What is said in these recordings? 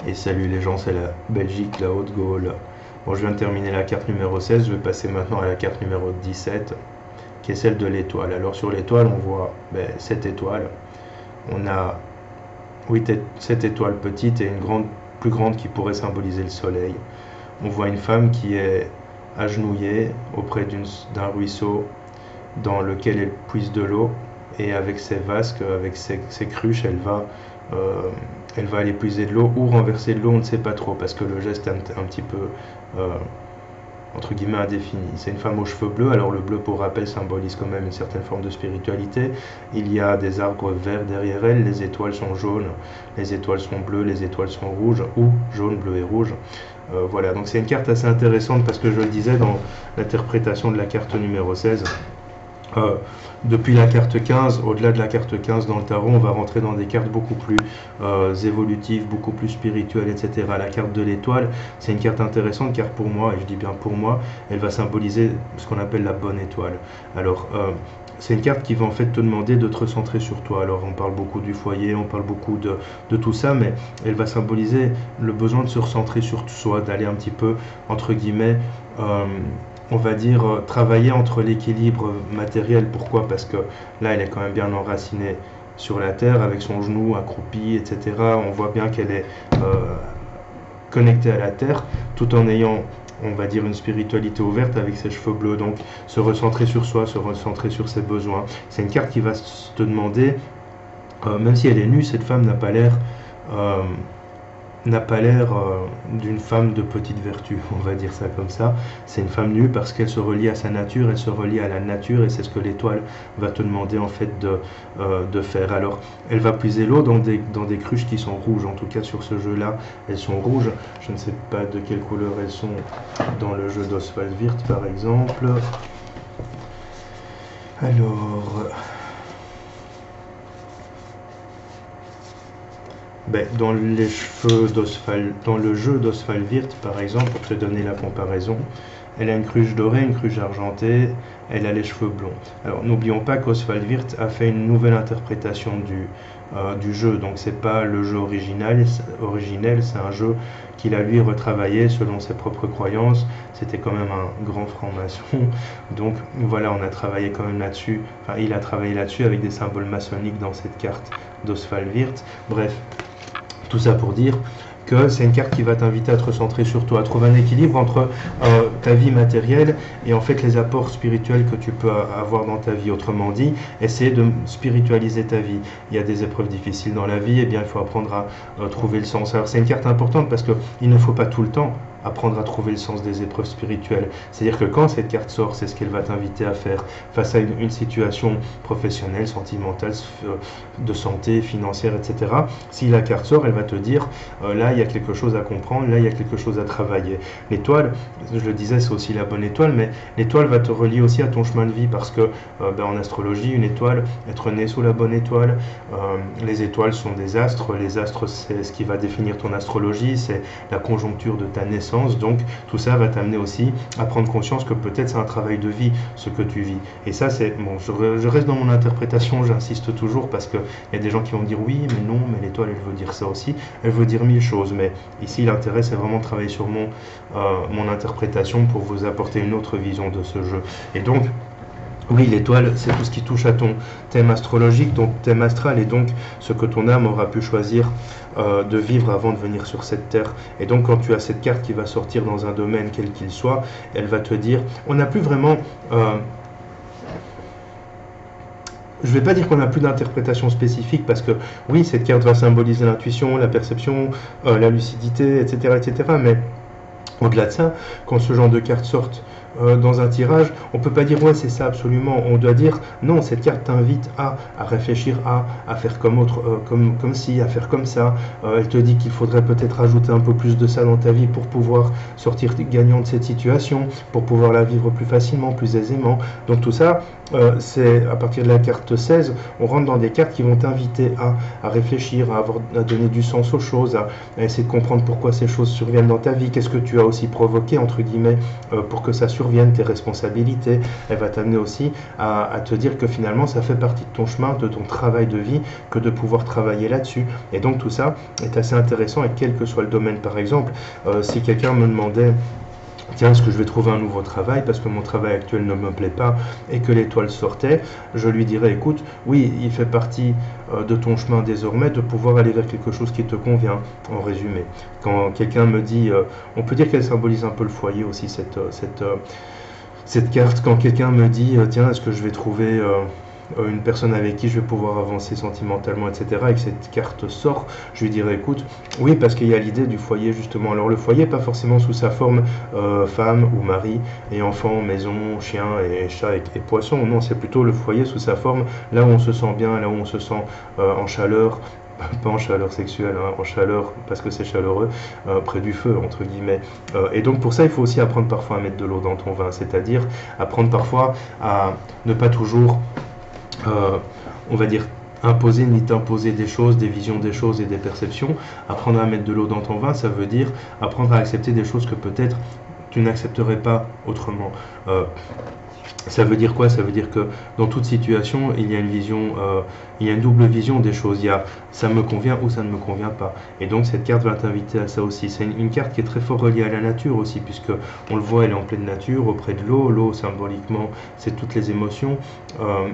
Et salut les gens, c'est la Belgique, la Haute-Gaule. Bon, je viens de terminer la carte numéro 16, je vais passer maintenant à la carte numéro 17, qui est celle de l'étoile. Alors sur l'étoile, on voit 7 étoiles. On a 7 étoiles petites et une plus grande qui pourrait symboliser le soleil. On voit une femme qui est agenouillée auprès d'un ruisseau dans lequel elle puise de l'eau, et avec ses vasques, avec ses cruches, elle va aller puiser de l'eau ou renverser de l'eau, on ne sait pas trop, parce que le geste est un petit peu, entre guillemets, indéfini. C'est une femme aux cheveux bleus, alors le bleu, pour rappel, symbolise quand même une certaine forme de spiritualité. Il y a des arbres verts derrière elle, les étoiles sont jaunes, les étoiles sont bleues, les étoiles sont rouges, ou jaune, bleu et rouge. Voilà, donc c'est une carte assez intéressante, parce que je le disais dans l'interprétation de la carte numéro 16, depuis la carte 15, au-delà de la carte 15 dans le tarot, on va rentrer dans des cartes beaucoup plus évolutives, beaucoup plus spirituelles, etc. La carte de l'étoile, c'est une carte intéressante car pour moi, et je dis bien pour moi, elle va symboliser ce qu'on appelle la bonne étoile. Alors, c'est une carte qui va en fait te demander de te recentrer sur toi. Alors, on parle beaucoup du foyer, on parle beaucoup de tout ça, mais elle va symboliser le besoin de se recentrer sur soi, d'aller un petit peu, entre guillemets, on va dire, travailler entre l'équilibre matériel. Pourquoi? Parce que là, elle est quand même bien enracinée sur la terre, avec son genou accroupi, etc. On voit bien qu'elle est connectée à la terre, tout en ayant, on va dire, une spiritualité ouverte avec ses cheveux bleus. Donc, se recentrer sur soi, se recentrer sur ses besoins. C'est une carte qui va te demander, même si elle est nue, cette femme n'a pas l'air d'une femme de petite vertu, on va dire ça comme ça. C'est une femme nue parce qu'elle se relie à sa nature, elle se relie à la nature, et c'est ce que l'étoile va te demander en fait de faire. Alors, elle va puiser l'eau dans des cruches qui sont rouges, en tout cas sur ce jeu-là, elles sont rouges. Je ne sais pas de quelle couleur elles sont dans le jeu d'Oswald Wirth par exemple. Alors... dans le jeu d'Oswald Wirth, par exemple, pour te donner la comparaison, elle a une cruche dorée, une cruche argentée, elle a les cheveux blonds. Alors n'oublions pas qu'Oswald Wirth a fait une nouvelle interprétation du jeu, donc c'est pas le jeu originel, c'est un jeu qu'il a lui retravaillé selon ses propres croyances. C'était quand même un grand franc-maçon, donc voilà, on a travaillé quand même là-dessus, enfin il a travaillé là-dessus avec des symboles maçonniques dans cette carte d'Oswald Wirth. Bref, tout ça pour dire que c'est une carte qui va t'inviter à te recentrer sur toi, à trouver un équilibre entre ta vie matérielle et en fait les apports spirituels que tu peux avoir dans ta vie. Autrement dit, essayer de spiritualiser ta vie. Il y a des épreuves difficiles dans la vie, et bien il faut apprendre à trouver le sens. Alors c'est une carte importante parce qu'il ne faut pas tout le temps apprendre à trouver le sens des épreuves spirituelles. C'est-à-dire que quand cette carte sort, c'est ce qu'elle va t'inviter à faire face à une situation professionnelle, sentimentale, de santé, financière, etc. Si la carte sort, elle va te dire, là, il y a quelque chose à comprendre, là, il y a quelque chose à travailler. L'étoile, je le disais, c'est aussi la bonne étoile, mais l'étoile va te relier aussi à ton chemin de vie, parce que en astrologie, une étoile, être né sous la bonne étoile, les étoiles sont des astres, les astres, c'est ce qui va définir ton astrologie, c'est la conjoncture de ta naissance. Donc tout ça va t'amener aussi à prendre conscience que peut-être c'est un travail de vie ce que tu vis. Et ça, c'est bon, je reste dans mon interprétation, j'insiste toujours, parce qu'il y a des gens qui vont me dire oui mais non, mais l'étoile elle veut dire ça aussi, elle veut dire mille choses, mais ici l'intérêt c'est vraiment de travailler sur mon interprétation pour vous apporter une autre vision de ce jeu. Et donc oui, l'étoile, c'est tout ce qui touche à ton thème astrologique, ton thème astral, et donc ce que ton âme aura pu choisir de vivre avant de venir sur cette terre. Et donc quand tu as cette carte qui va sortir dans un domaine quel qu'il soit, elle va te dire, on n'a plus vraiment... je ne vais pas dire qu'on n'a plus d'interprétation spécifique, parce que oui, cette carte va symboliser l'intuition, la perception, la lucidité, etc., etc., mais au-delà de ça, quand ce genre de cartes sortent dans un tirage, on ne peut pas dire ouais c'est ça absolument, on doit dire non, cette carte t'invite à réfléchir à faire comme autre, comme si, à faire comme ça, elle te dit qu'il faudrait peut-être ajouter un peu plus de ça dans ta vie pour pouvoir sortir gagnant de cette situation, pour pouvoir la vivre plus facilement, plus aisément. Donc tout ça, c'est à partir de la carte 16, on rentre dans des cartes qui vont t'inviter à réfléchir, à donner du sens aux choses, à essayer de comprendre pourquoi ces choses surviennent dans ta vie, qu'est-ce que tu as aussi provoqué entre guillemets pour que ça survienne. surviennent tes responsabilités. Elle va t'amener aussi à te dire que finalement ça fait partie de ton chemin, de ton travail de vie, que de pouvoir travailler là-dessus. Et donc tout ça est assez intéressant, et quel que soit le domaine. Par exemple, si quelqu'un me demandait: tiens, est-ce que je vais trouver un nouveau travail parce que mon travail actuel ne me plaît pas, et que l'étoile sortait, je lui dirais: écoute, oui, il fait partie de ton chemin désormais de pouvoir aller vers quelque chose qui te convient, en résumé. Quand quelqu'un me dit, on peut dire qu'elle symbolise un peu le foyer aussi, cette carte. Quand quelqu'un me dit: tiens, est-ce que je vais trouver une personne avec qui je vais pouvoir avancer sentimentalement, etc., et que cette carte sort, je lui dirais: écoute, oui, parce qu'il y a l'idée du foyer, justement. Alors le foyer, pas forcément sous sa forme femme ou mari et enfant, maison, chien et chat et poisson, non, c'est plutôt le foyer sous sa forme, là où on se sent bien, là où on se sent en chaleur, pas en chaleur sexuelle, hein, en chaleur parce que c'est chaleureux, près du feu, entre guillemets. Et donc pour ça, il faut aussi apprendre parfois à mettre de l'eau dans ton vin, c'est-à-dire apprendre parfois à ne pas toujours on va dire imposer ni t'imposer des choses, des visions des choses et des perceptions. Apprendre à mettre de l'eau dans ton vin, ça veut dire apprendre à accepter des choses que peut-être tu n'accepterais pas autrement. Ça veut dire quoi? Ça veut dire que dans toute situation, il y a une vision, il y a une double vision des choses. Il y a ça me convient ou ça ne me convient pas. Et donc cette carte va t'inviter à ça aussi. C'est une carte qui est très fort reliée à la nature aussi, puisque on le voit, elle est en pleine nature, auprès de l'eau. L'eau, symboliquement, c'est toutes les émotions.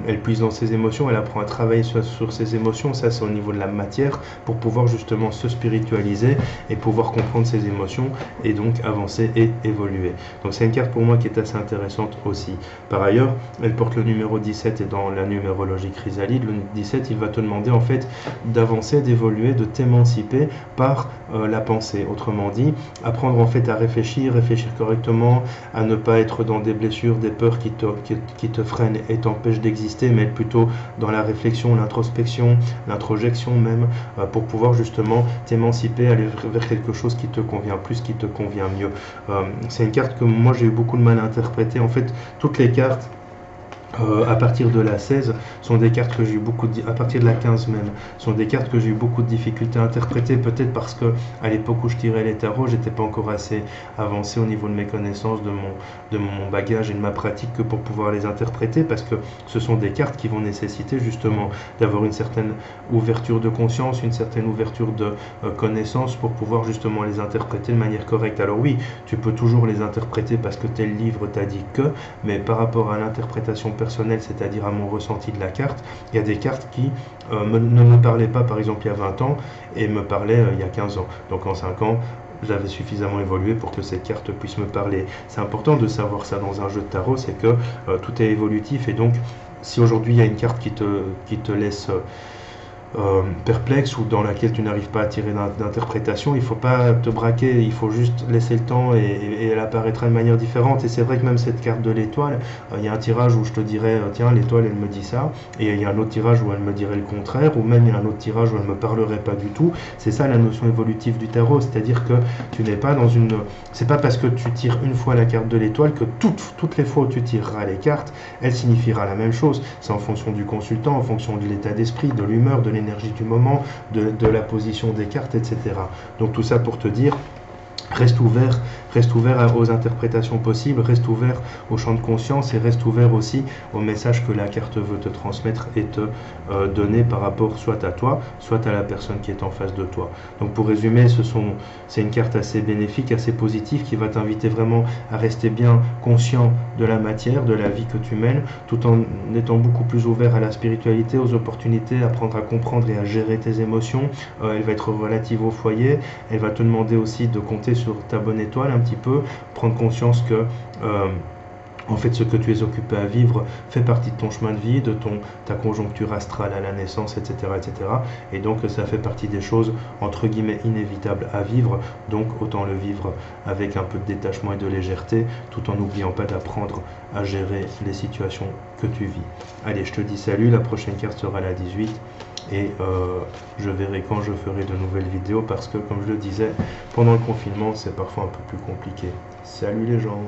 Elle puise dans ses émotions, elle apprend à travailler sur ses émotions. Ça, c'est au niveau de la matière, pour pouvoir justement se spiritualiser et pouvoir comprendre ses émotions et donc avancer et évoluer. Donc c'est une carte pour moi qui est assez intéressante aussi. Par ailleurs, elle porte le numéro 17, et dans la numérologie chrysalide, le 17, il va te demander en fait d'avancer, d'évoluer, de t'émanciper par la pensée. Autrement dit, apprendre en fait à réfléchir correctement, à ne pas être dans des blessures, des peurs qui te freinent et t'empêchent d'exister, mais être plutôt dans la réflexion, l'introspection, l'introjection même, pour pouvoir justement t'émanciper, aller vers quelque chose qui te convient plus, qui te convient mieux. C'est une carte que moi j'ai eu beaucoup de mal à interpréter. En fait, toutes les cartes à partir de la 16 sont des cartes que j'ai eu beaucoup à partir de la 15 même, sont des cartes que j'ai eu beaucoup de difficultés à interpréter, peut-être parce que à l'époque où je tirais les tarots, j'étais pas encore assez avancé au niveau de mes connaissances, de mon bagage et de ma pratique, que pour pouvoir les interpréter, parce que ce sont des cartes qui vont nécessiter justement d'avoir une certaine ouverture de conscience, une certaine ouverture de connaissance, pour pouvoir justement les interpréter de manière correcte. Alors oui, tu peux toujours les interpréter parce que tel livre t'a dit que, mais par rapport à l'interprétation personnelle, c'est-à-dire à mon ressenti de la carte, il y a des cartes qui ne me parlaient pas par exemple il y a 20 ans et me parlaient il y a 15 ans. Donc en 5 ans, j'avais suffisamment évolué pour que cette carte puisse me parler. C'est important de savoir ça dans un jeu de tarot, c'est que tout est évolutif, et donc si aujourd'hui il y a une carte qui te laisse perplexe ou dans laquelle tu n'arrives pas à tirer d'interprétation, il ne faut pas te braquer, il faut juste laisser le temps et elle apparaîtra de manière différente. Et c'est vrai que même cette carte de l'étoile, il y a un tirage où je te dirais tiens, l'étoile elle me dit ça, et il y a un autre tirage où elle me dirait le contraire, ou même il y a un autre tirage où elle ne me parlerait pas du tout. C'est ça la notion évolutive du tarot, c'est-à-dire que tu n'es pas dans une... C'est pas parce que tu tires une fois la carte de l'étoile que toutes les fois où tu tireras les cartes, elle signifiera la même chose. C'est en fonction du consultant, en fonction de l'état d'esprit, de l'humeur, de l'énergie du moment, de la position des cartes, etc. Donc tout ça pour te dire, reste ouvert aux interprétations possibles, reste ouvert au champ de conscience, et reste ouvert aussi au message que la carte veut te transmettre et te donner par rapport soit à toi, soit à la personne qui est en face de toi. Donc pour résumer, c'est une carte assez bénéfique, assez positive, qui va t'inviter vraiment à rester bien conscient de la matière, de la vie que tu mènes, tout en étant beaucoup plus ouvert à la spiritualité, aux opportunités, apprendre à comprendre et à gérer tes émotions. Elle va être relative au foyer, elle va te demander aussi de compter sur ta bonne étoile un petit peu, prendre conscience que en fait, ce que tu es occupé à vivre fait partie de ton chemin de vie, de ta conjoncture astrale à la naissance, etc., etc. Et donc, ça fait partie des choses, entre guillemets, inévitables à vivre. Donc, autant le vivre avec un peu de détachement et de légèreté, tout en n'oubliant pas d'apprendre à gérer les situations que tu vis. Allez, je te dis salut, la prochaine carte sera la 18. Et je verrai quand je ferai de nouvelles vidéos, parce que, comme je le disais, pendant le confinement, c'est parfois un peu plus compliqué. Salut les gens!